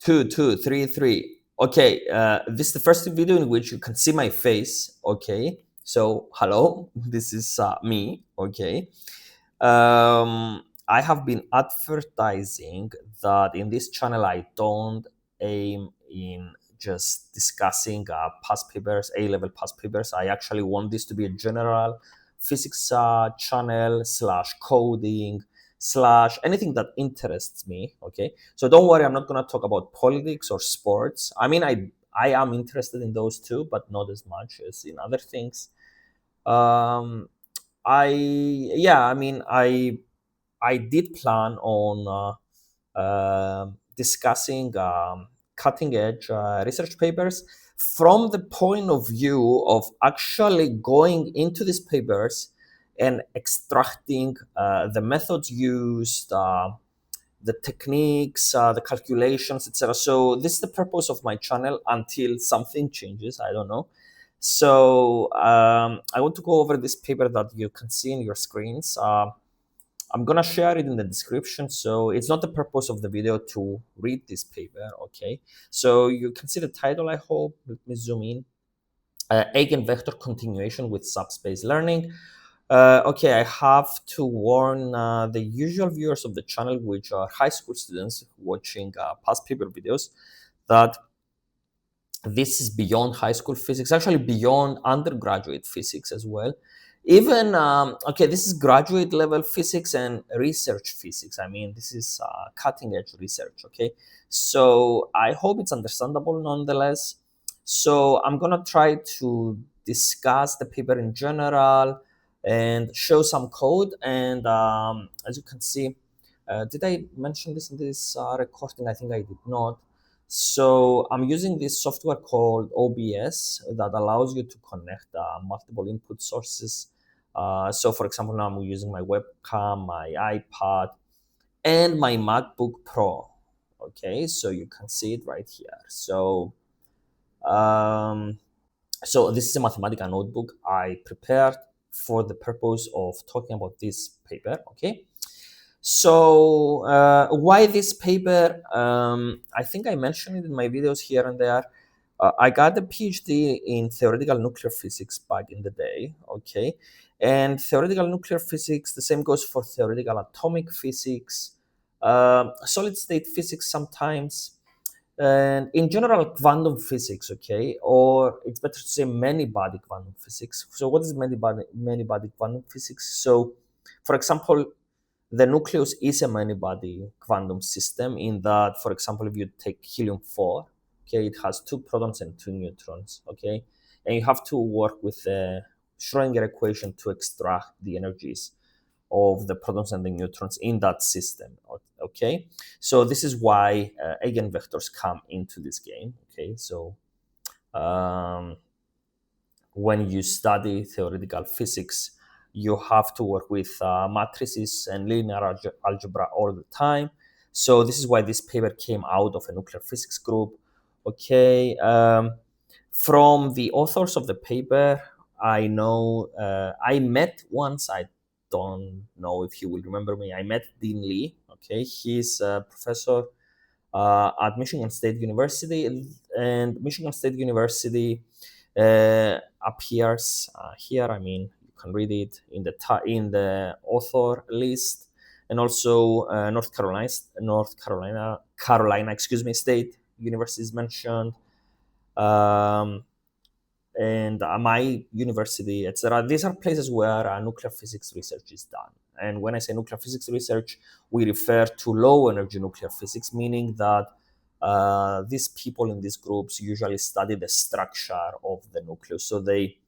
Two, three, three. Okay, this is the first video in which you can see my face. Okay, so hello, this is me. Okay, I have been advertising that in this channel I don't aim in just discussing past papers, A-level past papers. I actually want this to be a general physics channel slash coding slash anything that interests me. Okay, so don't worry, I'm not going to talk about politics or sports. I mean, I am interested in those too, but not as much as in other things. I did plan on discussing cutting edge research papers from the point of view of actually going into these papers and extracting the methods used, the techniques, the calculations, etc. So this is the purpose of my channel until something changes. I don't know. So I want to go over this paper that you can see in your screens. I'm gonna share it in the description. So it's not the purpose of the video to read this paper, okay? So you can see the title, I hope. Let me zoom in. Eigenvector Continuation with Subspace Learning. Okay, I have to warn the usual viewers of the channel, which are high school students watching past paper videos, that this is beyond high school physics, actually beyond undergraduate physics as well. Even, okay, this is graduate level physics and research physics. I mean, this is cutting edge research, okay? So I hope it's understandable nonetheless. So I'm gonna try to discuss the paper in general and show some code. And as you can see, did I mention this in this recording? I think I did not. So I'm using this software called OBS that allows you to connect multiple input sources. So for example, now I'm using my webcam, my iPad, and my MacBook Pro. Okay, so you can see it right here. So, so this is a Mathematica notebook I prepared for the purpose of talking about this paper. Okay. So why this paper? I think I mentioned it in my videos here and there. I got a PhD in theoretical nuclear physics back in the day, okay? And theoretical nuclear physics, the same goes for theoretical atomic physics, solid state physics sometimes, and in general, quantum physics, okay? Or it's better to say many-body quantum physics. So what is many-body quantum physics? So, for example, the nucleus is a many-body quantum system in that, for example, if you take helium-4, okay, it has 2 protons and 2 neutrons, okay? And you have to work with the Schrödinger equation to extract the energies of the protons and the neutrons in that system, okay? So this is why eigenvectors come into this game, okay? So when you study theoretical physics, you have to work with matrices and linear algebra all the time. So this is why this paper came out of a nuclear physics group. Okay, from the authors of the paper, I know I met once. I don't know if you will remember me. I met Dean Lee. Okay, he's a professor at Michigan State University, and Michigan State University appears here. I mean, you can read it in the author list, and also North Carolina, excuse me, State University is mentioned, and my university, etc. These are places where nuclear physics research is done. And when I say nuclear physics research, we refer to low energy nuclear physics, meaning that these people in these groups usually study the structure of the nucleus. So they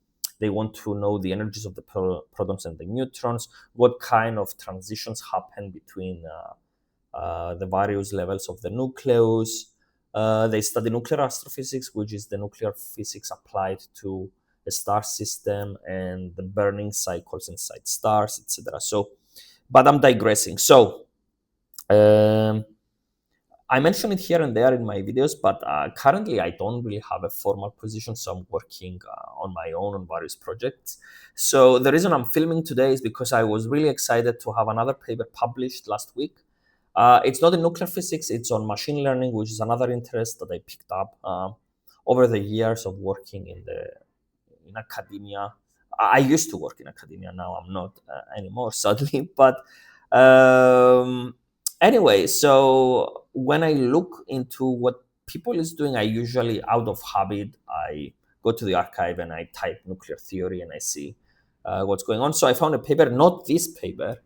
want to know the energies of the protons and the neutrons, what kind of transitions happen between the various levels of the nucleus. They study nuclear astrophysics, which is the nuclear physics applied to a star system and the burning cycles inside stars, etc. So, but I'm digressing. So, I mention it here and there in my videos, but currently I don't really have a formal position, so I'm working on my own on various projects. So the reason I'm filming today is because I was really excited to have another paper published last week. It's not in nuclear physics, it's on machine learning, which is another interest that I picked up over the years of working in academia. I used to work in academia, now I'm not anymore, sadly. But anyway, so when I look into what people is doing, I usually, out of habit, I go to the archive and I type nuclear theory and I see what's going on. So I found a paper, not this paper.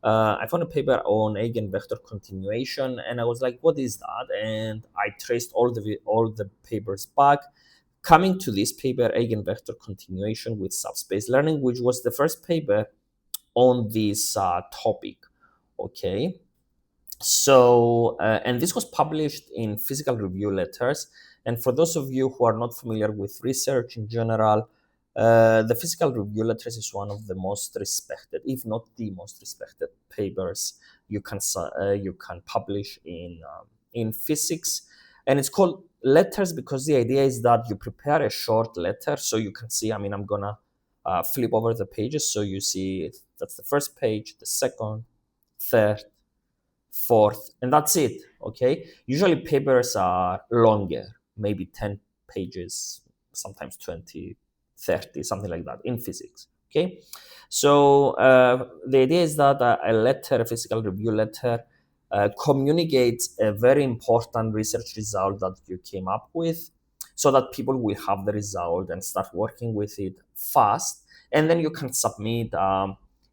I found a paper on eigenvector continuation, and I was like, "What is that?" And I traced all the papers back, coming to this paper, Eigenvector Continuation with Subspace Learning, which was the first paper on this topic. Okay, so and this was published in Physical Review Letters. And for those of you who are not familiar with research in general, the Physical Review Letters is one of the most respected, if not the most respected, papers you can publish in physics. And it's called letters because the idea is that you prepare a short letter, so you can see. I mean, I'm gonna flip over the pages so you see that's the first page, the second, third, fourth, and that's it. Okay, usually papers are longer, maybe 10 pages, sometimes 20, 30, something like that in physics. Okay, so the idea is that a letter, a physical review letter, communicates a very important research result that you came up with, so that people will have the result and start working with it fast, and then you can submit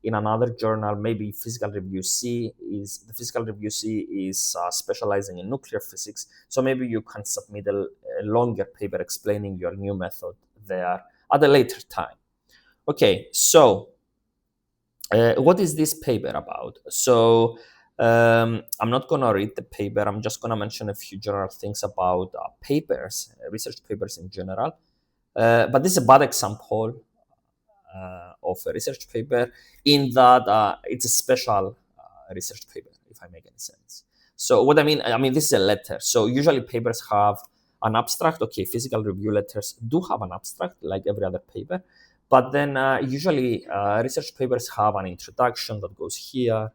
in another journal. Maybe Physical Review C is specializing in nuclear physics, so maybe you can submit a longer paper explaining your new method there at a later time. Okay, so what is this paper about? So I'm not going to read the paper. I'm just going to mention a few general things about papers, research papers in general. But this is a bad example of a research paper, in that it's a special research paper, if I make any sense. So what I mean, this is a letter. So usually papers have an abstract. Okay, Physical Review Letters do have an abstract like every other paper. But then usually research papers have an introduction that goes here,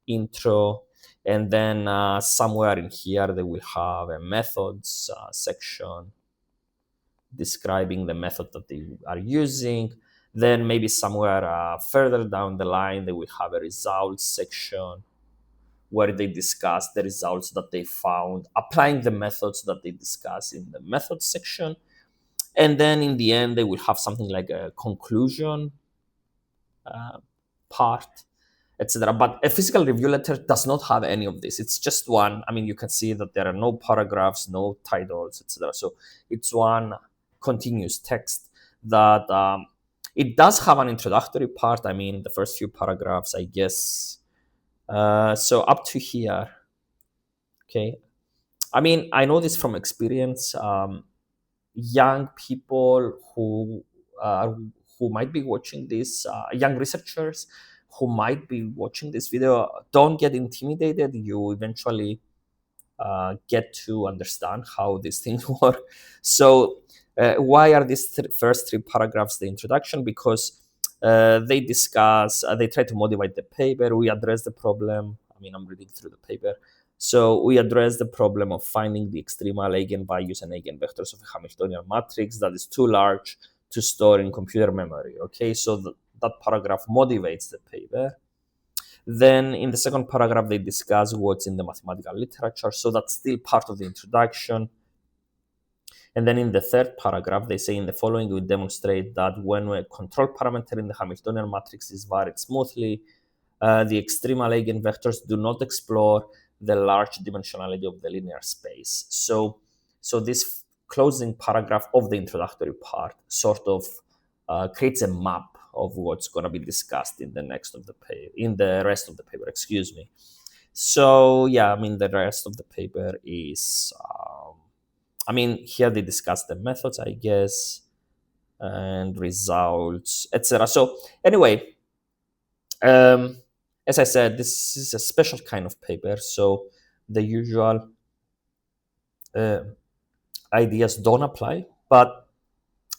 intro, and then somewhere in here they will have a methods section describing the method that they are using. Then maybe somewhere further down the line they will have a results section where they discuss the results that they found, applying the methods that they discuss in the methods section. And then in the end, they will have something like a conclusion part, etc. But a Physical Review Letter does not have any of this. It's just one. I mean, you can see that there are no paragraphs, no titles, etc. So it's one continuous text that it does have an introductory part. I mean, the first few paragraphs, I guess. So up to here. Okay. I mean, I know this from experience. Young people who might be watching this, young researchers who might be watching this video, don't get intimidated. You eventually get to understand how these things work. So why are these first three paragraphs the introduction? Because they discuss, they try to motivate the paper. We address the problem. I mean, I'm reading through the paper. So we address the problem of finding the extremal eigenvalues and eigenvectors of a Hamiltonian matrix that is too large to store in computer memory. Okay, so that paragraph motivates the paper. Then in the second paragraph, they discuss what's in the mathematical literature. So that's still part of the introduction. And then in the third paragraph, they say in the following, we demonstrate that when a control parameter in the Hamiltonian matrix is varied smoothly, the extremal eigenvectors do not explore the large dimensionality of the linear space. So this closing paragraph of the introductory part sort of creates a map of what's going to be discussed in the rest of the paper. Excuse me. So yeah, I mean, the rest of the paper is, here they discuss the methods, I guess, and results, etc. So anyway, as I said, this is a special kind of paper, so the usual ideas don't apply, but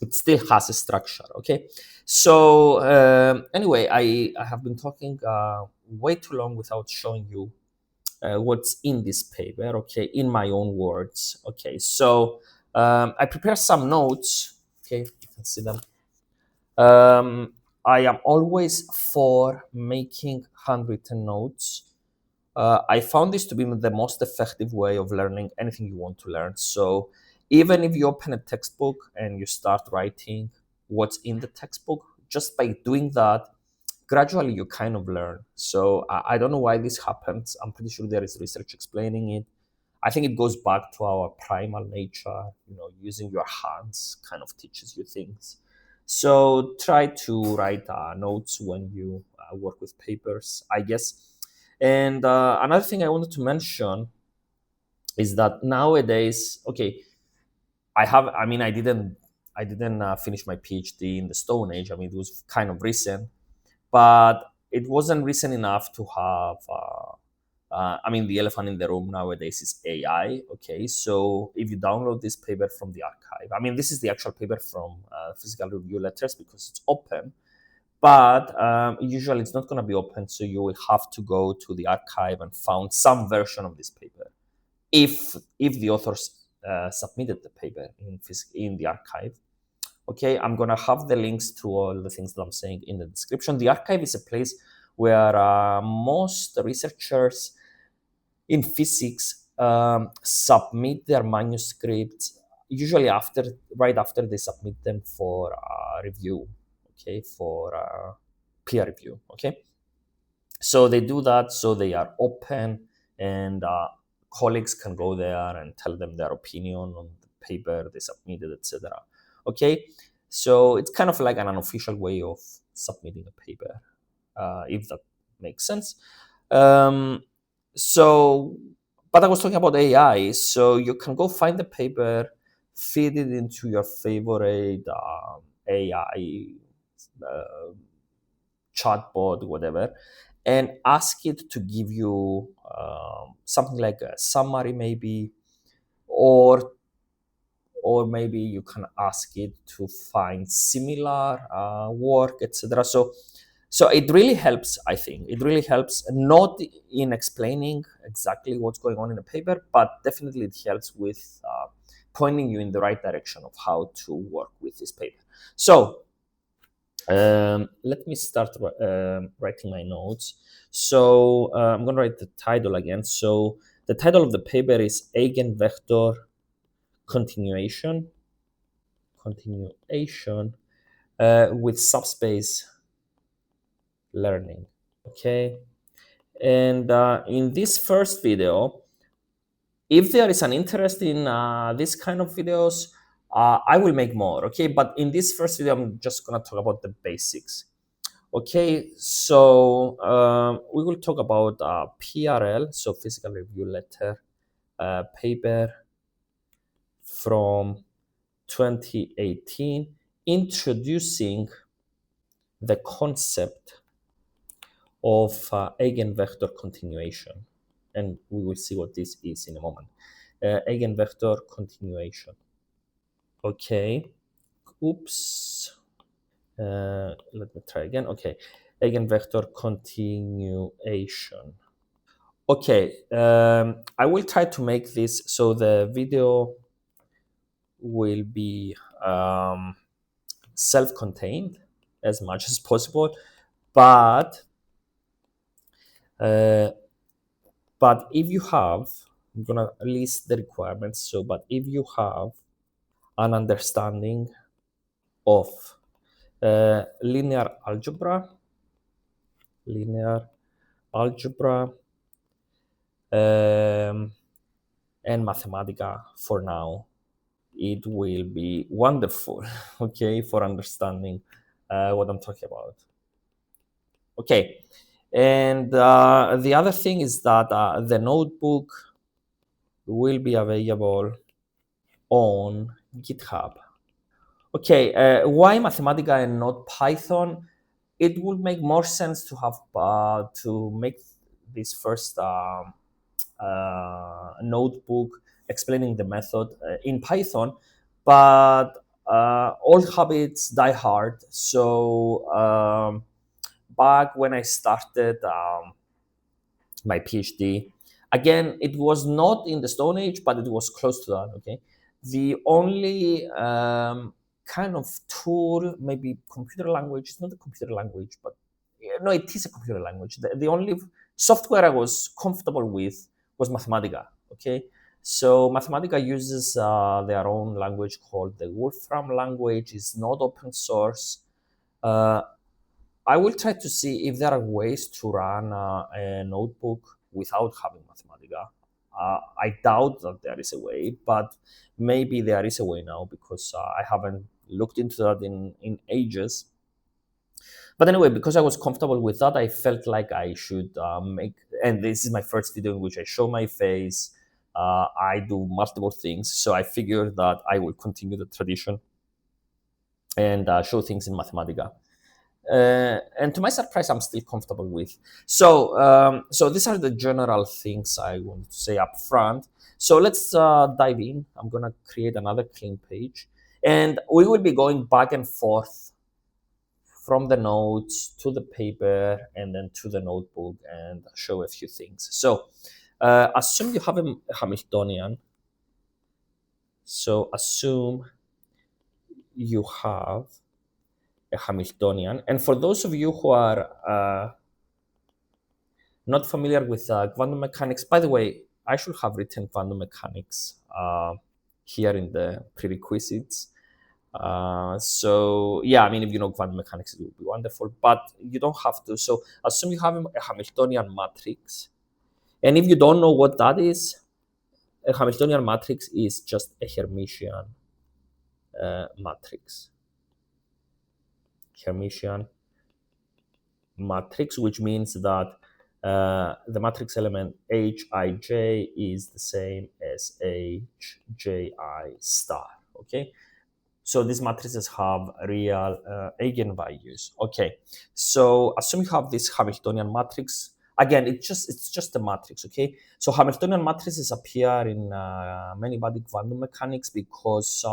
it still has a structure. Okay, so anyway, I have been talking way too long without showing you what's in this paper, okay, in my own words. Okay, so I prepared some notes. Okay, you can see them. I am always for making handwritten notes. I found this to be the most effective way of learning anything you want to learn. So even if you open a textbook and you start writing what's in the textbook, just by doing that, gradually you kind of learn. So I don't know why this happens. I'm pretty sure there is research explaining it. I think it goes back to our primal nature. Using your hands kind of teaches you things. So try to write notes when you work with papers, I guess. And another thing I wanted to mention is that nowadays, okay, I didn't finish my PhD in the Stone Age. I mean, it was kind of recent, but it wasn't recent enough to have. The elephant in the room nowadays is AI. Okay, so if you download this paper from the archive, this is the actual paper from Physical Review Letters because it's open, but usually it's not going to be open, so you will have to go to the archive and found some version of this paper if the authors submitted the paper in the archive. Okay, I'm gonna have the links to all the things that I'm saying in the description. The archive is a place where most researchers in physics submit their manuscripts usually right after they submit them for review. Okay, for peer review. Okay, so they do that, so they are open, and colleagues can go there and tell them their opinion on the paper they submitted, etc. Okay, so it's kind of like an unofficial way of submitting a paper, if that makes sense. um, so but I was talking about AI, so you can go find the paper, feed it into your favorite AI uh, chatbot, whatever, and ask it to give you something like a summary, maybe, or maybe you can ask it to find similar work, etc. So it really helps. I think it really helps, not in explaining exactly what's going on in a paper, but definitely it helps with pointing you in the right direction of how to work with this paper. So let me start writing my notes. So I'm going to write the title again. So the title of the paper is Eigenvector Continuation with Subspace Learning. Okay. And in this first video, if there is an interest in this kind of videos, I will make more. Okay. But in this first video, I'm just going to talk about the basics. Okay, so we will talk about PRL, so Physical Review Letter paper from 2018, introducing the concept of eigenvector continuation. And we will see what this is in a moment. Eigenvector continuation. Okay, oops. Let me try again. Okay, eigenvector continuation. Okay, I will try to make this so the video will be self-contained as much as possible, but uh, if you have, I'm gonna list the requirements. So, but if you have an understanding of linear algebra, and Mathematica for now, it will be wonderful, okay, for understanding what I'm talking about. Okay, and the other thing is that the notebook will be available on GitHub. Okay, why Mathematica and not Python? It would make more sense to have to make this first notebook explaining the method in Python, but old habits die hard. So back when I started my PhD, Again, it was not in the Stone Age, but it was close to that. Okay, the only kind of tool, maybe computer language. It's not a computer language, but no, it is a computer language. The only software I was comfortable with was Mathematica. Okay, so Mathematica uses their own language called the Wolfram language. It's not open source. I will try to see if there are ways to run a notebook without having Mathematica. I doubt that there is a way, but maybe there is a way now because I haven't looked into that in ages. But anyway, because I was comfortable with that, I felt like I should make, and this is my first video in which I show my face. I do multiple things. So I figured that I will continue the tradition and show things in Mathematica. And to my surprise, I'm still comfortable with. So these are the general things I want to say up front. So let's dive in. I'm gonna create another clean page, and we will be going back and forth from the notes to the paper and then to the notebook and show a few things. So assume you have a Hamiltonian. So assume you have a Hamiltonian. And for those of you who are not familiar with quantum mechanics, by the way, I should have written quantum mechanics here in the prerequisites. So yeah, I mean, if you know quantum mechanics, it would be wonderful, but you don't have to. So assume you have a Hamiltonian matrix. And if you don't know what that is, a Hamiltonian matrix is just a Hermitian matrix. Hermitian matrix, which means that the matrix element Hij is the same as Hji star. Okay, so these matrices have real eigenvalues. Okay, so assume you have this Hamiltonian matrix. Again, it's just a matrix. Okay, so Hamiltonian matrices appear in many body quantum mechanics because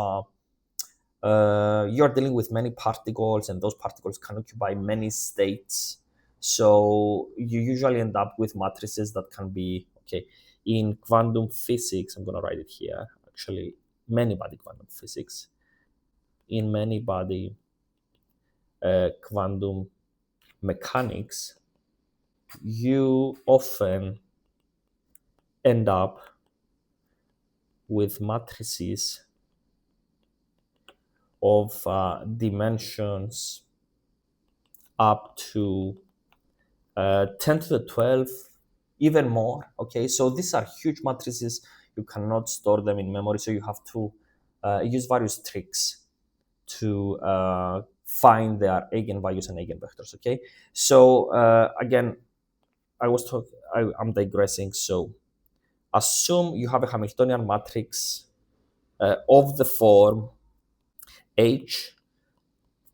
you're dealing with many particles, and those particles can occupy many states. So you usually end up with matrices that can be, okay, in quantum physics, I'm going to write it here, actually, many body quantum physics. In many body quantum mechanics, you often end up with matrices of dimensions up to 10 to the 12, even more. Okay, so these are huge matrices. You cannot store them in memory, so you have to use various tricks to find their eigenvalues and eigenvectors. Okay, so again, I'm digressing. So assume you have a Hamiltonian matrix of the form H,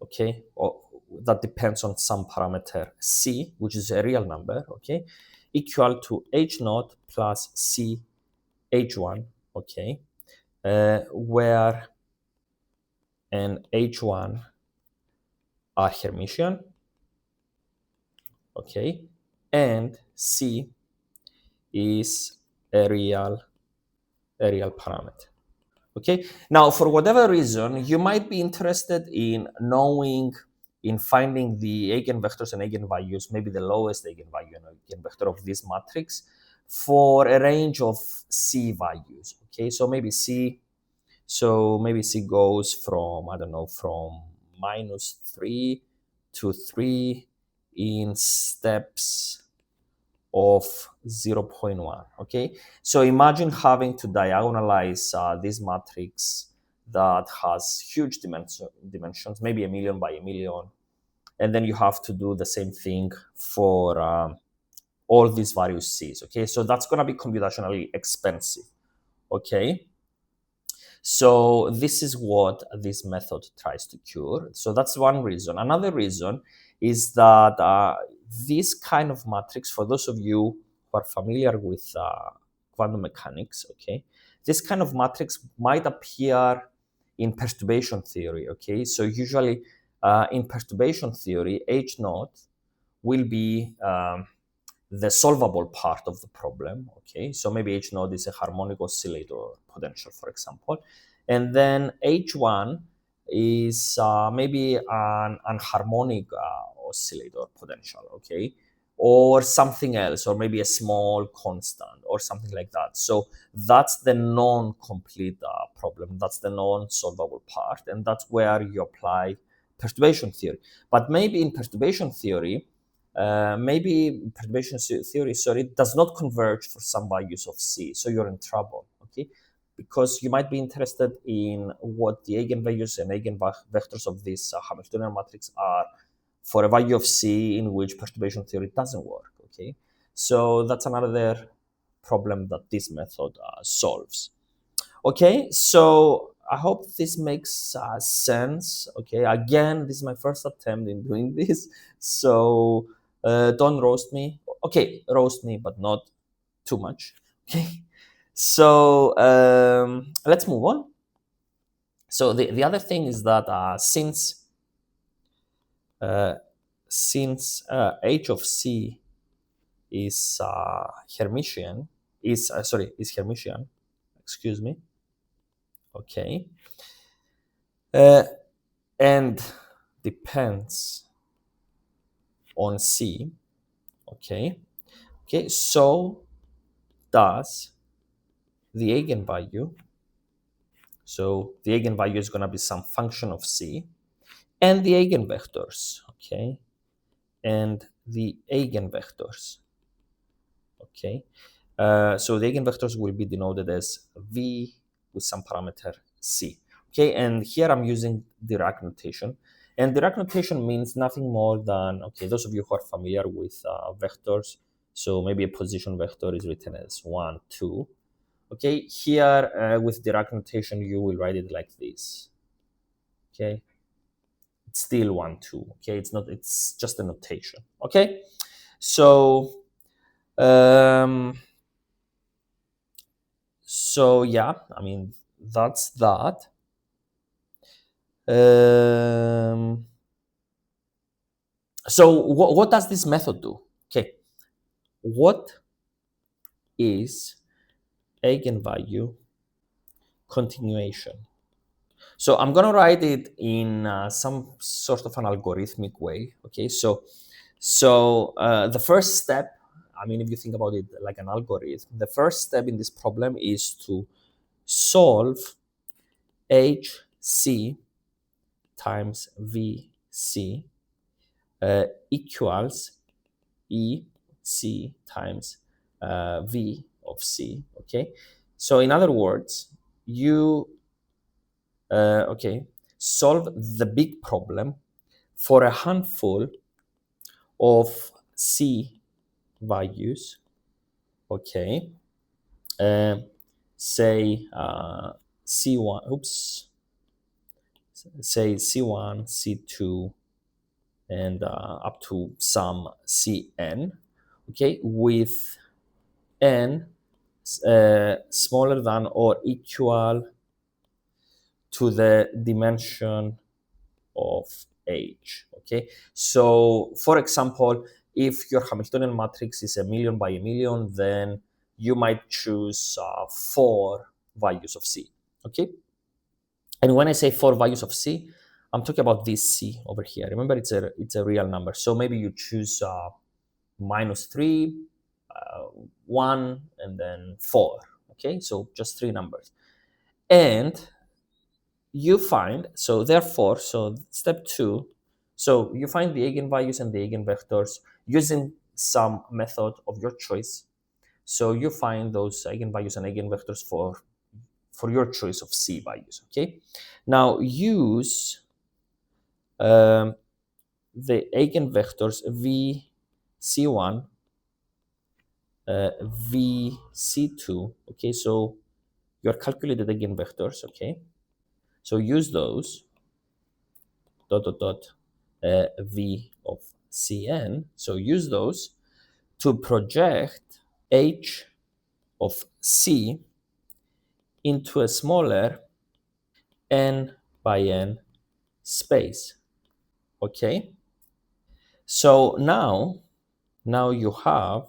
okay, or that depends on some parameter C, which is a real number, okay, equal to H naught plus C H1, okay, where an H1 are Hermitian, okay, and C is a real parameter. Okay, now for whatever reason, you might be interested in finding the eigenvectors and eigenvalues, maybe the lowest eigenvalue and eigenvector of this matrix for a range of C values. Okay, so maybe C goes from, I don't know, from -3 to 3 in steps of 0.1. Okay, so imagine having to diagonalize this matrix that has huge dimensions, maybe 1,000,000 by 1,000,000, and then you have to do the same thing for all these various C's. Okay, so that's going to be computationally expensive. Okay, so this is what this method tries to cure. So that's one reason. Another reason is that this kind of matrix, for those of you who are familiar with quantum mechanics, okay, this kind of matrix might appear in perturbation theory, okay? So usually in perturbation theory, H naught will be the solvable part of the problem. Okay, so maybe H naught is a harmonic oscillator potential, for example, and then H1 is maybe an harmonic oscillator potential. Okay, or something else, or maybe a small constant or something like that. So that's the non-complete problem. That's the non-solvable part, and that's where you apply perturbation theory. But maybe in perturbation theory, theory does not converge for some values of C, so you're in trouble, okay? Because you might be interested in what the eigenvalues and eigenvectors of this Hamiltonian matrix are for a value of C in which perturbation theory doesn't work, okay? So that's another problem that this method solves. Okay, so I hope this makes sense. Okay, again, this is my first attempt in doing this, so don't roast me. Okay, roast me, but not too much. Okay, so let's move on. So the other thing is that since h of C is Hermitian, is Hermitian. Excuse me. Okay. And depends on C. Okay. Okay. So does the eigenvalue. So the eigenvalue is going to be some function of C, and the eigenvectors. Okay. And the eigenvectors. Okay. So the eigenvectors will be denoted as V with some parameter C. Okay, and here I'm using Dirac notation. And Dirac notation means nothing more than, okay, those of you who are familiar with vectors, so maybe a position vector is written as 1, 2. Okay, here with Dirac notation, you will write it like this. Okay, it's still 1, 2. Okay, it's just a notation. Okay, so so yeah, I mean, that's that. So what does this method do? Okay, what is eigenvalue continuation? So I'm gonna write it in some sort of an algorithmic way. Okay, so the first step, I mean, if you think about it like an algorithm, the first step in this problem is to solve HC times VC equals EC times V of C. Okay, so in other words, you solve the big problem for a handful of C values. Okay, say C1. Oops. Say C1, C2, and up to some Cn, okay, with n smaller than or equal to the dimension of H, okay? So, for example, if your Hamiltonian matrix is a million by a million, then you might choose 4 values of C, okay? And when I say 4 values of C, I'm talking about this C over here. Remember, it's a real number. So maybe you choose -3, 1, and then 4. Okay, so just 3 numbers. And you find, so therefore, so step 2, so you find the eigenvalues and the eigenvectors using some method of your choice. So you find those eigenvalues and eigenvectors for your choice of C values. Okay, now use the eigenvectors VC1, VC2. Okay, so your calculated eigenvectors. Okay, so use those V of Cn. So use those to project H of C into a smaller n by n space. Okay, so now you have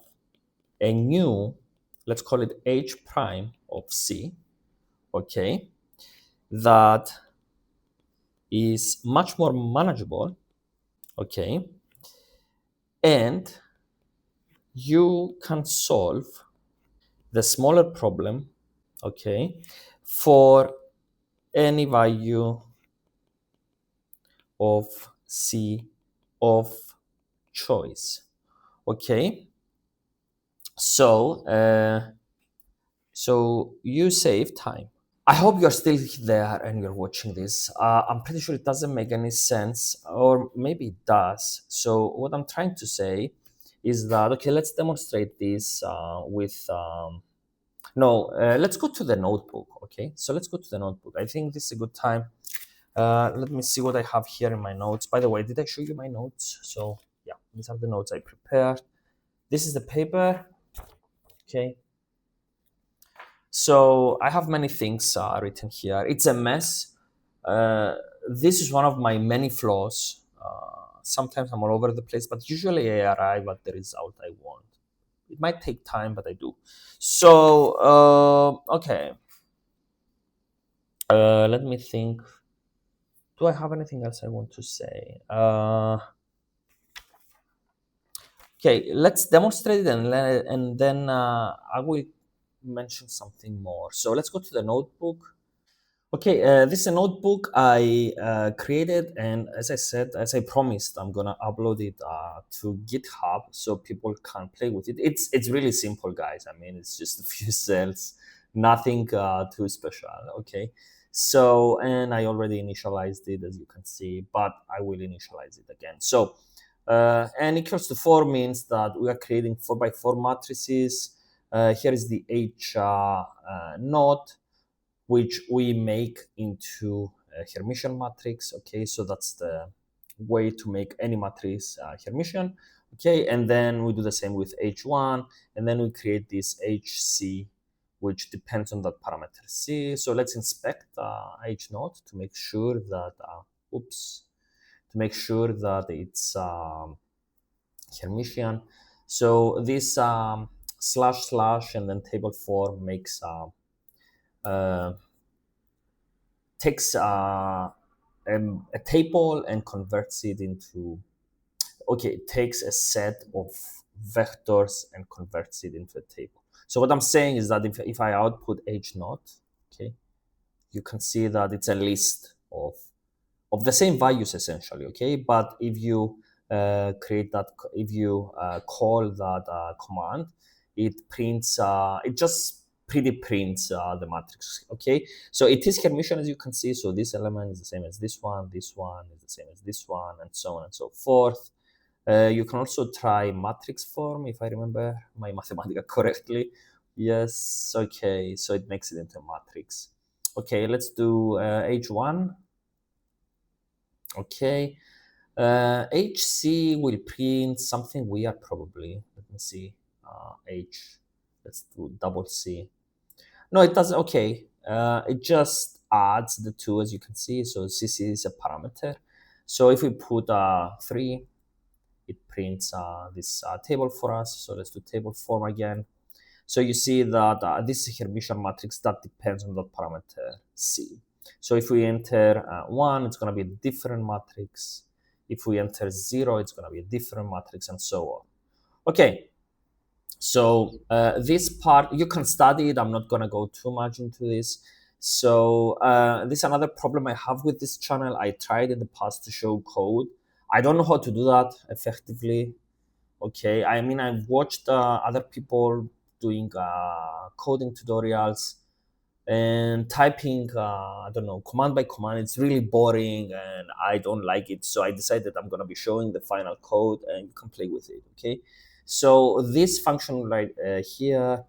a new, let's call it h prime of c, okay, that is much more manageable, okay, and you can solve the smaller problem, okay, for any value of c of choice, okay. So you save time. I hope you're still there and you're watching this. I'm pretty sure it doesn't make any sense, or maybe it does. So what I'm trying to say is that, okay, let's demonstrate this with, no, let's go to the notebook, okay? So let's go to the notebook. I think this is a good time. Let me see what I have here in my notes. By the way, did I show you my notes? So yeah, these are the notes I prepared. This is the paper, okay? So I have many things written here. It's a mess. This is one of my many flaws. Sometimes I'm all over the place, but usually I arrive at the result I want. It might take time, but I do. So, okay. Let me think. Do I have anything else I want to say? Okay, let's demonstrate it, and then I will mention something more. So let's go to the notebook. Okay, this is a notebook I created, and as I said, as I promised, I'm gonna upload it to GitHub so people can play with it. It's really simple, guys. I mean, it's just a few cells, nothing too special. Okay, so and I already initialized it, as you can see, but I will initialize it again. So n equals to 4 means that we are creating 4 by 4 matrices. Here is the H naught, which we make into a Hermitian matrix. Okay, so that's the way to make any matrix Hermitian. Okay, and then we do the same with H1, and then we create this HC, which depends on that parameter C. So let's inspect H naught to make sure that, to make sure that it's Hermitian. So this slash slash and then table 4 makes takes a table and converts it into, okay, it takes a set of vectors and converts it into a table. So what I'm saying is that if I output H naught, okay, you can see that it's a list of the same values essentially, okay? But if you create that, if you call that command, it prints, it just pretty prints the matrix, okay? So it is Hermitian, as you can see. So this element is the same as this one is the same as this one, and so on and so forth. You can also try matrix form, if I remember my Mathematica correctly. Yes, okay, so it makes it into a matrix. Okay, let's do H1. Okay, HC will print something weird probably. Let me see, H, let's do double C. No, it doesn't, okay. It just adds the two, as you can see. So CC is a parameter. So if we put 3, it prints this table for us. So let's do table form again. So you see that this is a Hermitian matrix that depends on the parameter C. So if we enter 1, it's going to be a different matrix. If we enter 0, it's going to be a different matrix, and so on. Okay, so this part, you can study it. I'm not going to go too much into this. So this is another problem I have with this channel. I tried in the past to show code. I don't know how to do that effectively. Okay, I mean, I've watched other people doing coding tutorials and typing, I don't know, command by command. It's really boring and I don't like it. So I decided I'm going to be showing the final code and you can play with it, okay? So this function right here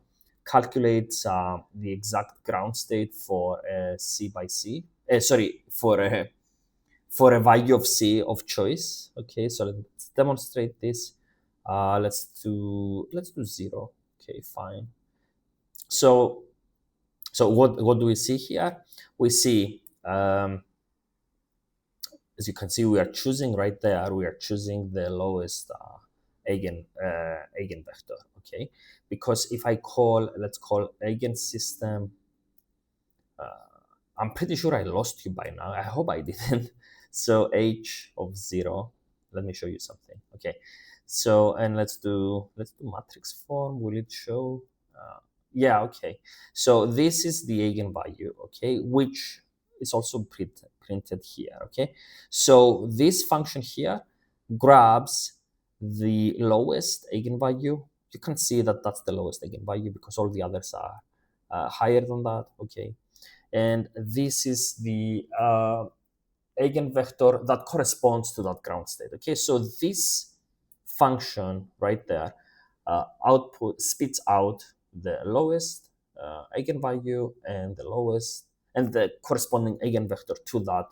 calculates the exact ground state for C by C. Sorry, for a value of C of choice. Okay, so let's demonstrate this. Let's do 0. Okay, fine. So what do we see here? We see, as you can see, we are choosing right there. We are choosing the lowest eigenvector, okay? Because if I call, let's call eigensystem, I'm pretty sure I lost you by now. I hope I didn't. So h of 0, let me show you something. Okay, so, and let's do matrix form. Will it show? Yeah, okay. So this is the eigenvalue, okay, which is also printed here, okay? So this function here grabs the lowest eigenvalue. You can see that that's the lowest eigenvalue because all the others are higher than that, okay? And this is the eigenvector that corresponds to that ground state, okay? So this function right there spits out the lowest eigenvalue and the lowest and the corresponding eigenvector to that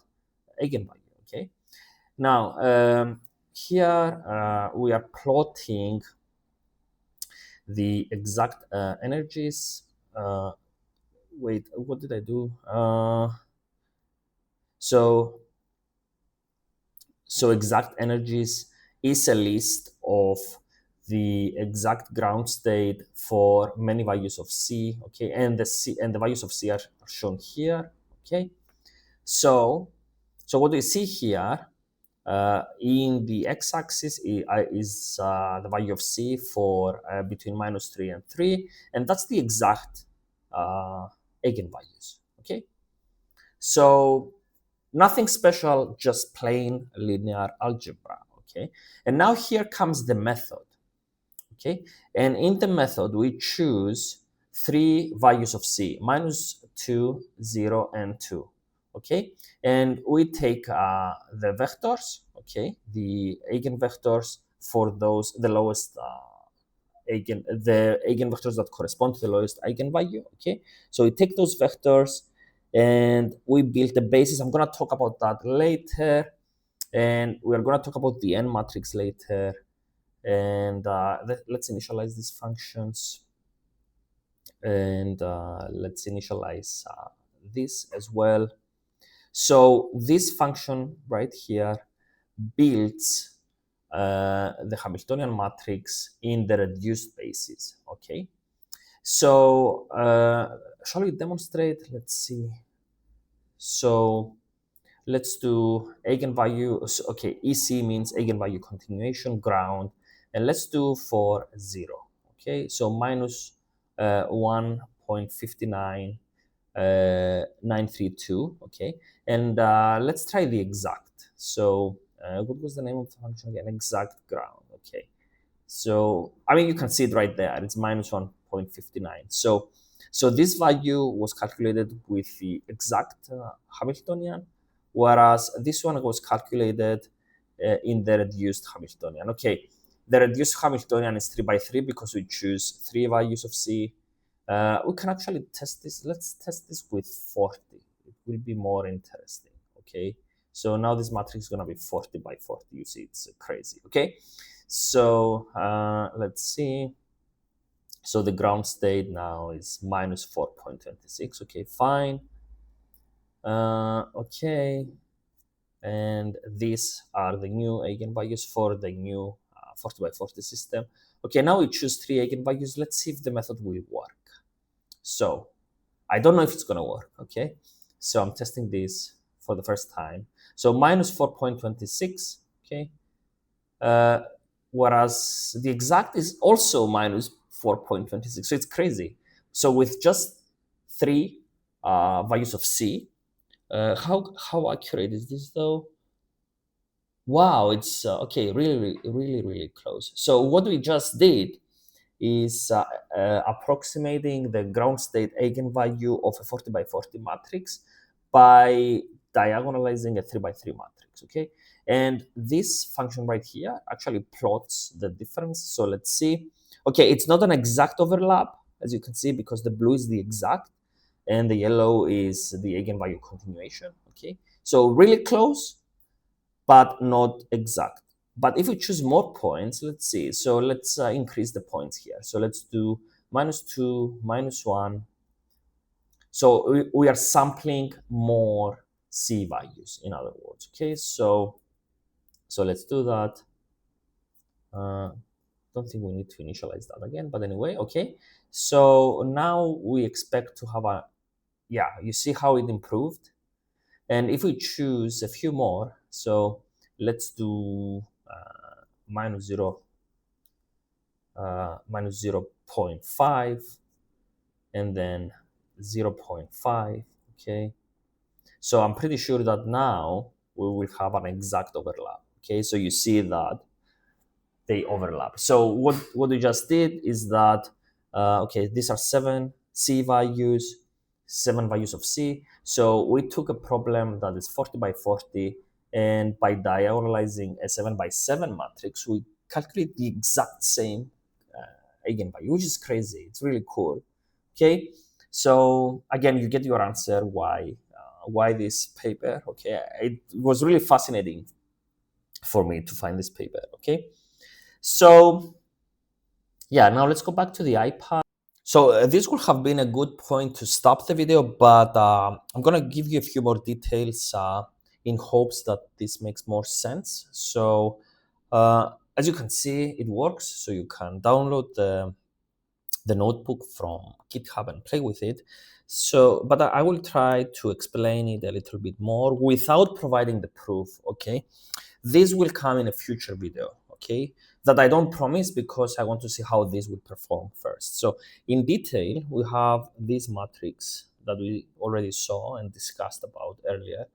eigenvalue, okay? Now, here we are plotting the exact energies. Wait, what did I do? So exact energies is a list of the exact ground state for many values of C, okay, and the values of C are shown here, okay. So what we see here in the x-axis is the value of C for between -3 and 3, and that's the exact eigenvalues, okay. So nothing special, just plain linear algebra, okay? And now here comes the method, okay? And in the method, we choose 3 values of C, -2, 0, and 2, okay? And we take the vectors, okay? The eigenvectors for those, the lowest the eigenvectors that correspond to the lowest eigenvalue, okay? So we take those vectors and we build the basis. I'm going to talk about that later, and we're going to talk about the N matrix later. And let's initialize these functions, and let's initialize this as well. So this function right here builds the Hamiltonian matrix in the reduced basis, okay? So shall we demonstrate? Let's see. So let's do eigenvalue. So, okay, EC means eigenvalue continuation, ground, and let's do for 0, okay? So minus 1.59 932, okay? And let's try the exact. So what was the name of the function again? Exact ground, okay? So, I mean, you can see it right there. It's minus 1.59. So this value was calculated with the exact Hamiltonian, whereas this one was calculated in the reduced Hamiltonian. Okay, the reduced Hamiltonian is 3 by 3 because we choose 3 values of C. We can actually test this. Let's test this with 40. It will be more interesting, okay? So now this matrix is going to be 40 by 40. You see, it's crazy, okay? So let's see. So the ground state now is minus 4.26. Okay, fine. Okay. And these are the new eigenvalues for the new 40 by 40 system. Okay, now we choose 3 eigenvalues. Let's see if the method will work. So I don't know if it's going to work, okay? So I'm testing this for the first time. So minus 4.26, okay? Whereas the exact is also minus 4.26. So it's crazy. So with just 3 values of C, how accurate is this though? Wow, it's okay, really close. So what we just did is approximating the ground state eigenvalue of a 40 by 40 matrix by diagonalizing a 3 by 3 matrix, okay? And this function right here actually plots the difference. So let's see. Okay, it's not an exact overlap, as you can see, because the blue is the exact and the yellow is the eigenvalue continuation, okay? So really close, but not exact. But if we choose more points, let's see. So let's increase the points here. So let's do -2, -1. So we are sampling more C values, in other words. Okay, so let's do that. don't think we need to initialize that again, but anyway, okay. So now we expect to have a, yeah, you see how it improved? And if we choose a few more, so let's do minus 0.5, and then 0.5, okay? So I'm pretty sure that now we will have an exact overlap, okay? So you see that they overlap. So what we just did is that, okay, these are 7 C values, 7 values of C. So we took a problem that is 40 by 40, and by diagonalizing a 7 by 7 matrix, we calculate the exact same eigenvalue, which is crazy. It's really cool. Okay, so again, you get your answer why this paper. Okay, it was really fascinating for me to find this paper. Okay, so yeah, now let's go back to the iPad. So this would have been a good point to stop the video, but I'm gonna give you a few more details in hopes that this makes more sense. So as you can see, it works. So you can download the notebook from GitHub and play with it. So, but I will try to explain it a little bit more without providing the proof, okay? This will come in a future video, okay? That I don't promise because I want to see how this will perform first. So in detail, we have this matrix that we already saw and discussed about earlier,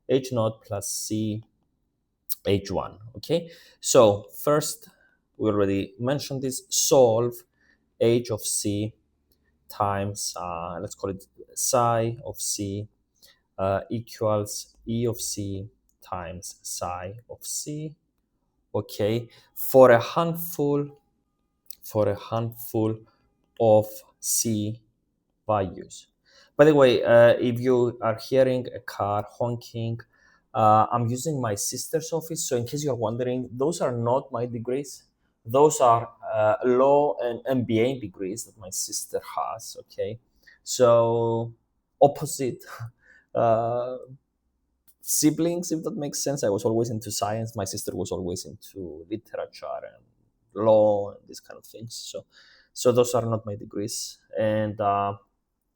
H naught plus C H1, okay? So first, we already mentioned this, solve H of C times, let's call it psi of C equals E of C times psi of C, okay, for a handful of C values. By the way, if you are hearing a car honking, I'm using my sister's office, so in case you're wondering, those are not my degrees. Those are law and MBA degrees that my sister has, okay? So opposite uh, siblings, if that makes sense. I was always into science. My sister was always into literature and law and these kind of things. So those are not my degrees. And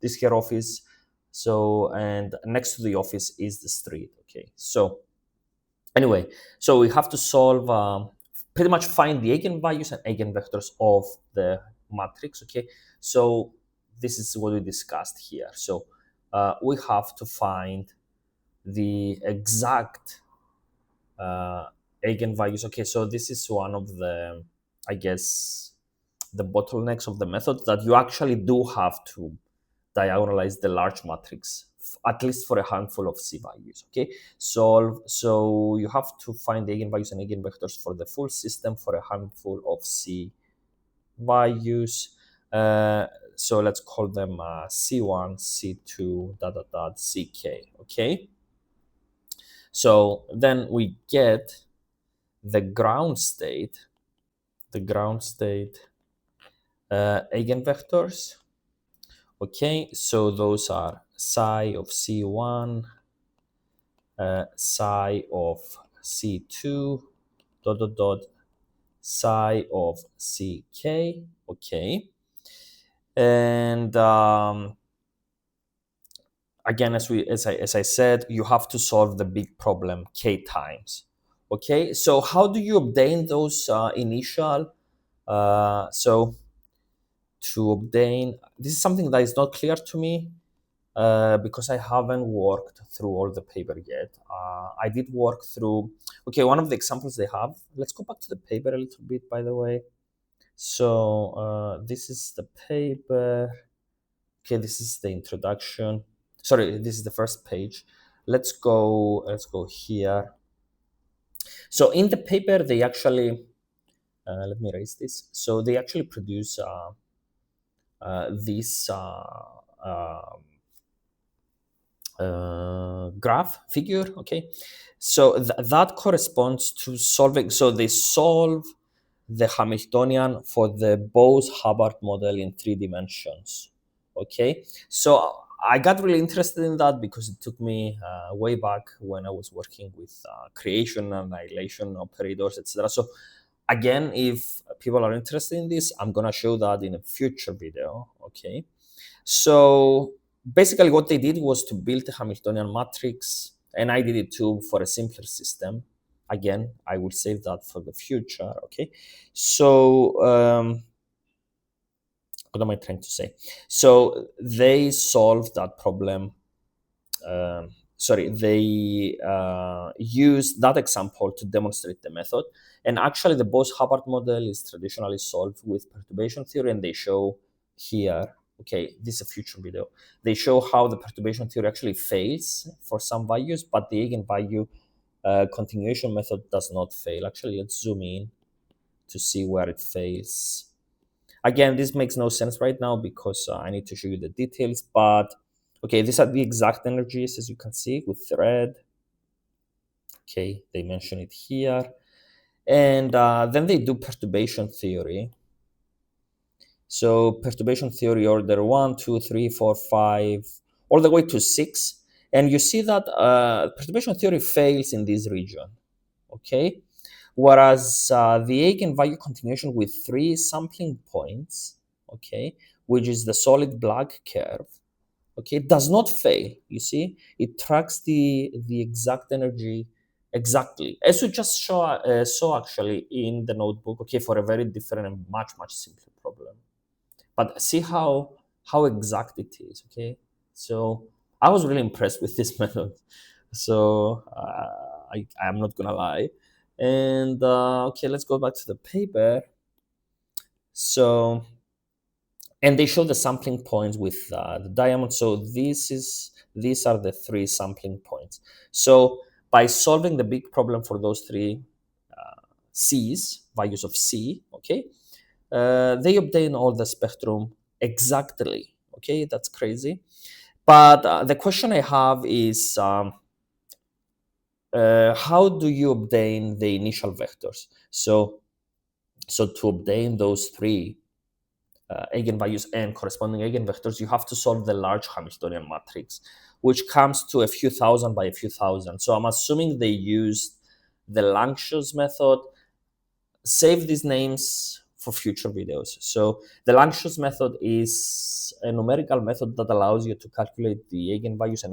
this here office. So, and next to the office is the street. Okay. So anyway, so we have to solve, pretty much find the eigenvalues and eigenvectors of the matrix. Okay. So this is what we discussed here. So we have to find the exact eigenvalues. Okay, so this is one of the, I guess, the bottlenecks of the method, that you actually do have to diagonalize the large matrix, at least for a handful of C values, okay? So you have to find the eigenvalues and eigenvectors for the full system for a handful of C values. So let's call them C1, C2, dot, dot, dot, CK, okay? So then we get the ground state eigenvectors. Okay, so those are psi of C1, psi of C2, dot, dot, dot, psi of CK. Okay, and again, as I said, you have to solve the big problem k times. Okay, so how do you obtain those initial? So to obtain, this is something that is not clear to me because I haven't worked through all the paper yet. I did work through, okay, one of the examples they have, let's go back to the paper a little bit, by the way. So this is the paper. Okay, this is the introduction. Sorry, this is the first page. Let's go here. So in the paper, they actually, let me erase this. So they actually produce this graph figure, okay? So that corresponds to solving, so they solve the Hamiltonian for the Bose-Hubbard model in 3 dimensions, okay? So I got really interested in that because it took me way back when I was working with creation, annihilation operators, etc. So Again, if people are interested in this, I'm gonna show that in a future video, okay? So basically what they did was to build a Hamiltonian matrix, and I did it too for a simpler system. Again, I will save that for the future, okay? So what am I trying to say? So they solved that problem. They used that example to demonstrate the method. And actually, the Bose-Hubbard model is traditionally solved with perturbation theory, and they show here, okay, this is a future video. They show how the perturbation theory actually fails for some values, but the eigenvalue continuation method does not fail. Actually, let's zoom in to see where it fails. Again, this makes no sense right now because I need to show you the details, but okay, these are the exact energies, as you can see, with red. Okay, they mention it here. And then they do perturbation theory. So perturbation theory order 1, 2, 3, 4, 5, all the way to 6. And you see that perturbation theory fails in this region, okay? Whereas the eigenvalue continuation with 3 sampling points, okay, which is the solid black curve, okay, does not fail. You see, it tracks the exact energy exactly, as we just saw actually in the notebook, okay, for a very different and much simpler problem. But see how exact it is, okay? So I was really impressed with this method. So I'm not gonna lie. And okay, let's go back to the paper. So, and they show the sampling points with the diamond. So these are the 3 sampling points. So by solving the big problem for those 3 C's, values of C, okay, they obtain all the spectrum exactly. Okay, that's crazy. But the question I have is, how do you obtain the initial vectors? So to obtain those 3 eigenvalues and corresponding eigenvectors, you have to solve the large Hamiltonian matrix, which comes to a few thousand by a few thousand. So I'm assuming they used the Langshaw's method. Save these names for future videos. So the Langshaw's method is a numerical method that allows you to calculate the eigenvalues and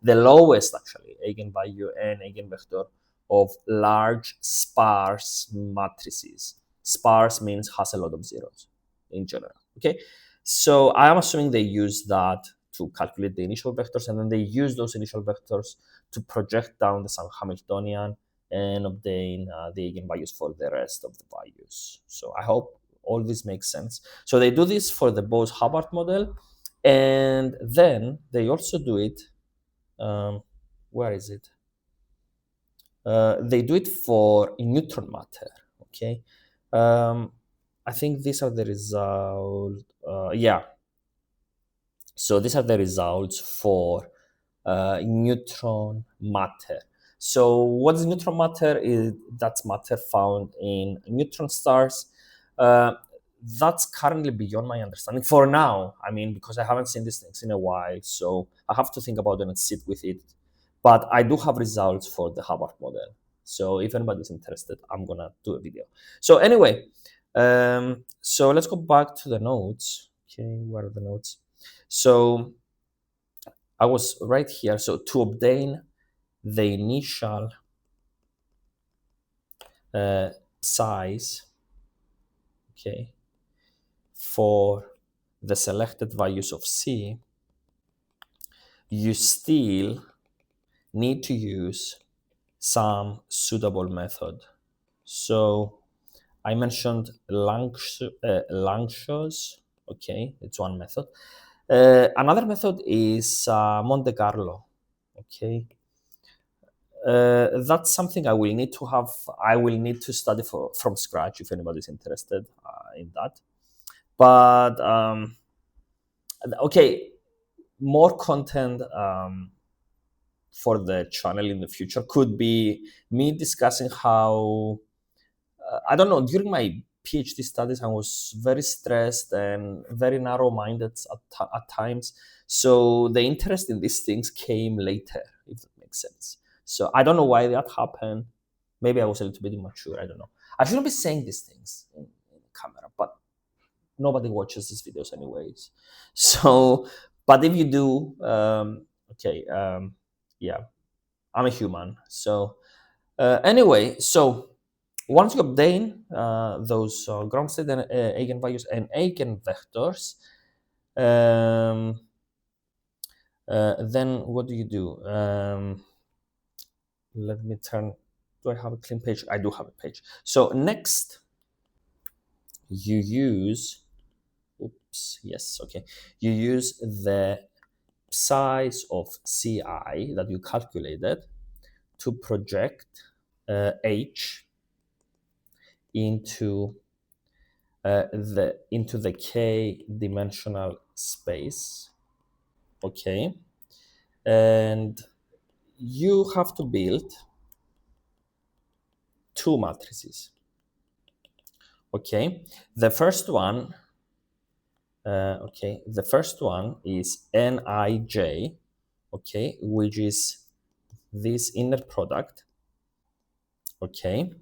the lowest actually eigenvalue and eigenvector of large sparse matrices. Sparse means has a lot of zeros in general. Okay, so I am assuming they use that to calculate the initial vectors, and then they use those initial vectors to project down the San Hamiltonian and obtain the eigenvalues for the rest of the values. So I hope all this makes sense. So they do this for the Bose-Hubbard model, and then they also do it. Where is it? They do it for neutron matter. Okay, I think these are the results. Yeah. So these are the results for neutron matter. So what is neutron matter? That's matter found in neutron stars. That's currently beyond my understanding for now. I mean, because I haven't seen these things in a while, so I have to think about it and sit with it. But I do have results for the Hubbard model. So if anybody's interested, I'm gonna do a video. So anyway, so let's go back to the notes. Okay, where are the notes? So I was right here. So to obtain the initial size, okay, for the selected values of C, you still need to use some suitable method. So I mentioned Langshaw's, okay, it's one method. Another method is Monte Carlo, okay. That's something I will need to have. I will need to study from scratch if anybody's interested in that. But okay, more content for the channel in the future could be me discussing how I don't know. During my PhD studies, I was very stressed and very narrow-minded at times. So the interest in these things came later, if that makes sense. So I don't know why that happened. Maybe I was a little bit immature. I don't know. I shouldn't be saying these things in camera, but nobody watches these videos anyways. So, but if you do, yeah, I'm a human. So anyway, so once you obtain those ground state and eigenvalues and eigenvectors, then what do you do? Let me turn. Do I have a clean page? I do have a page. So next, you use. Oops. Yes. Okay. You use the size of CI that you calculated to project H into the k-dimensional space. Okay, and you have to build two matrices. Okay, the first one. The first one is Nij. Okay, which is this inner product. Okay,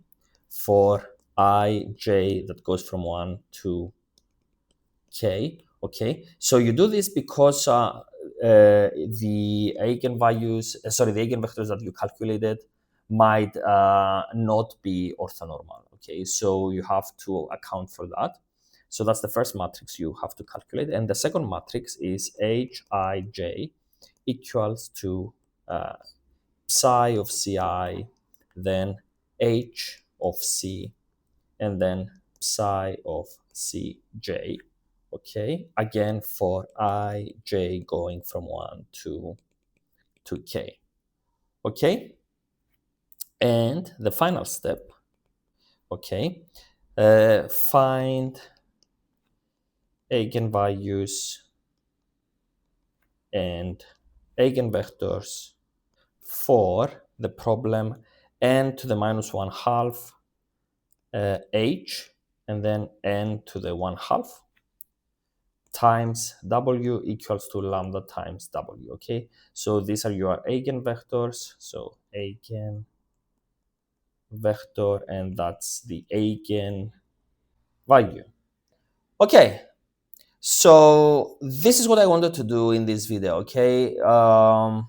for ij that goes from 1 to k. Okay, so you do this because the eigenvalues, the eigenvectors that you calculated might not be orthonormal. Okay, so you have to account for that. So that's the first matrix you have to calculate, and the second matrix is Hij equals to psi of Ci, then H of C, and then psi of Cj. Okay, again for Ij going from 1 to k. Okay, and the final step, okay, find eigenvalues and eigenvectors for the problem n to the minus 1/2 h, and then n to the 1/2 times w equals to lambda times w. Okay, so these are your eigenvectors. So eigenvector, and that's the eigenvalue. Okay, so this is what I wanted to do in this video. Okay, a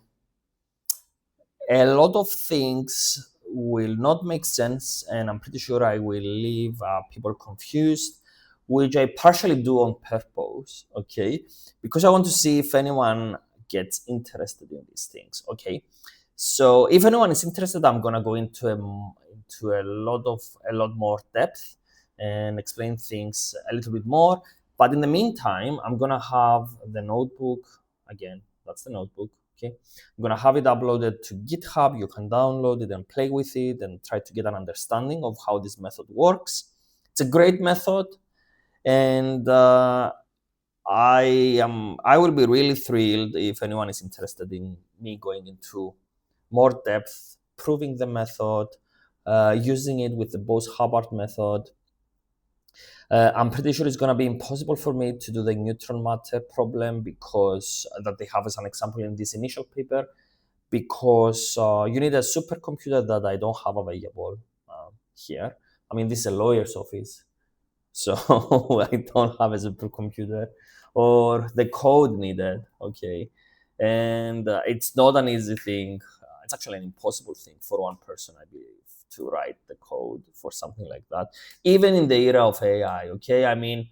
lot of things will not make sense, and I'm pretty sure I will leave people confused, which I partially do on purpose, okay? Because I want to see if anyone gets interested in these things, okay? So if anyone is interested, I'm gonna go into a lot more depth and explain things a little bit more. But in the meantime, I'm gonna have the notebook again. That's the notebook. Okay, I'm gonna have it uploaded to GitHub. You can download it and play with it and try to get an understanding of how this method works. It's a great method, and I will be really thrilled if anyone is interested in me going into more depth, proving the method, using it with the Bose-Hubbard method. I'm pretty sure it's going to be impossible for me to do the neutron matter problem because that they have as an example in this initial paper, because you need a supercomputer that I don't have available here. I mean, this is a lawyer's office, so I don't have a supercomputer or the code needed. Okay, and it's not an easy thing. It's actually an impossible thing for one person, I believe, to write the code for something like that, even in the era of AI. Okay, I mean,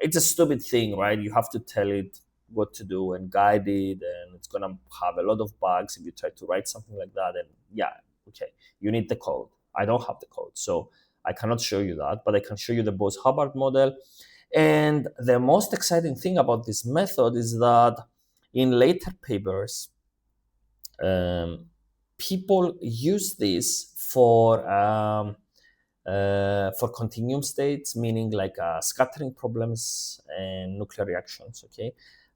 it's a stupid thing, right? You have to tell it what to do and guide it, and it's gonna have a lot of bugs if you try to write something like that. And yeah, okay, you need the code. I don't have the code, so I cannot show you that, but I can show you the Bose-Hubbard model. And the most exciting thing about this method is that in later papers, people use this for continuum states, meaning like scattering problems and nuclear reactions. Okay,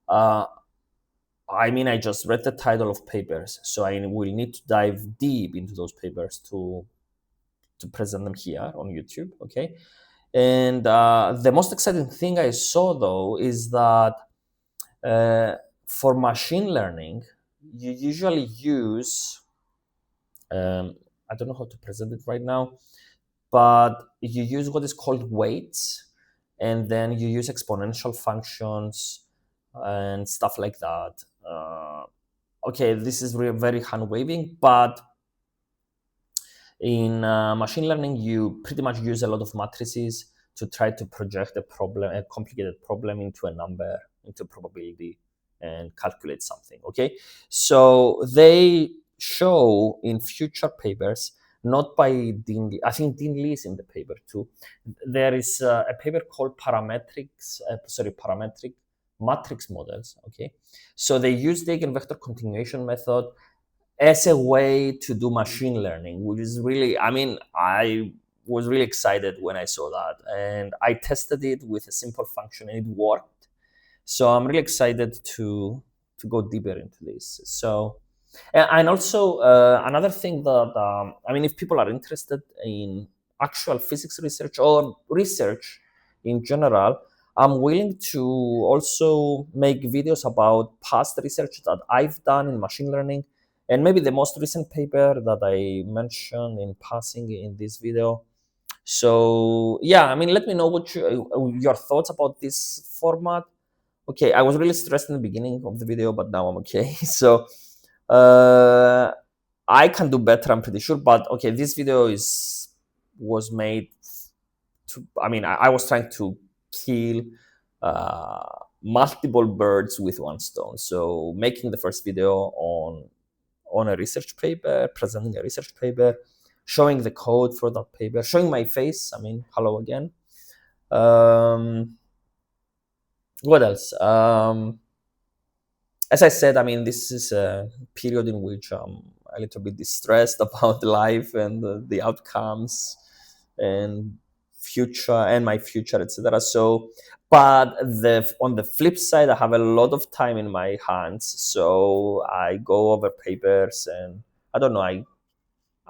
I mean, I just read the title of papers, so I will need to dive deep into those papers to present them here on YouTube. Okay, and the most exciting thing I saw though is that for machine learning, you usually use I don't know how to present it right now. but you use what is called weights, and then you use exponential functions and stuff like that. Okay, this is very hand waving, but in machine learning, you pretty much use a lot of matrices to try to project a complicated problem into a number, into probability, and calculate something. Okay, so they show in future papers, not by Dean Lee, I think Dean Lee is in the paper too. There is a paper called parametric matrix models. Okay, so they use the eigenvector continuation method as a way to do machine learning, which is really, I mean, I was really excited when I saw that. And I tested it with a simple function and it worked. So I'm really excited to go deeper into this. So, and also another thing that, I mean, if people are interested in actual physics research or research in general, I'm willing to also make videos about past research that I've done in machine learning. And maybe the most recent paper that I mentioned in passing in this video. So yeah, I mean, let me know what your thoughts about this format. Okay, I was really stressed in the beginning of the video, but now I'm okay. So I can do better, I'm pretty sure. But okay, this video was made to, I mean, I was trying to kill multiple birds with one stone. So making the first video on a research paper, presenting a research paper, showing the code for that paper, showing my face. I mean, hello again. What else? As I said, I mean, this is a period in which I'm a little bit distressed about life and the outcomes and future and my future, etc. So, but on the flip side, I have a lot of time in my hands, so I go over papers and I don't know. I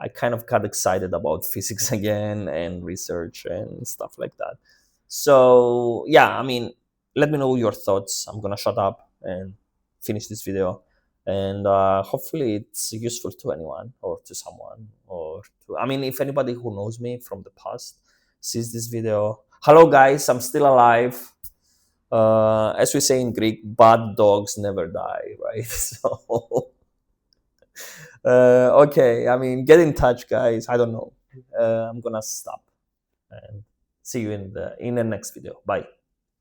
kind of got excited about physics again and research and stuff like that. So yeah, I mean, let me know your thoughts. I'm gonna shut up and finish this video, and hopefully it's useful to anyone or to someone or to, I mean, if anybody who knows me from the past sees this video. Hello guys, I'm still alive. As we say in Greek, bad dogs never die, right? So okay, I mean, get in touch, guys. I don't know. I'm gonna stop and see you in the next video. Bye.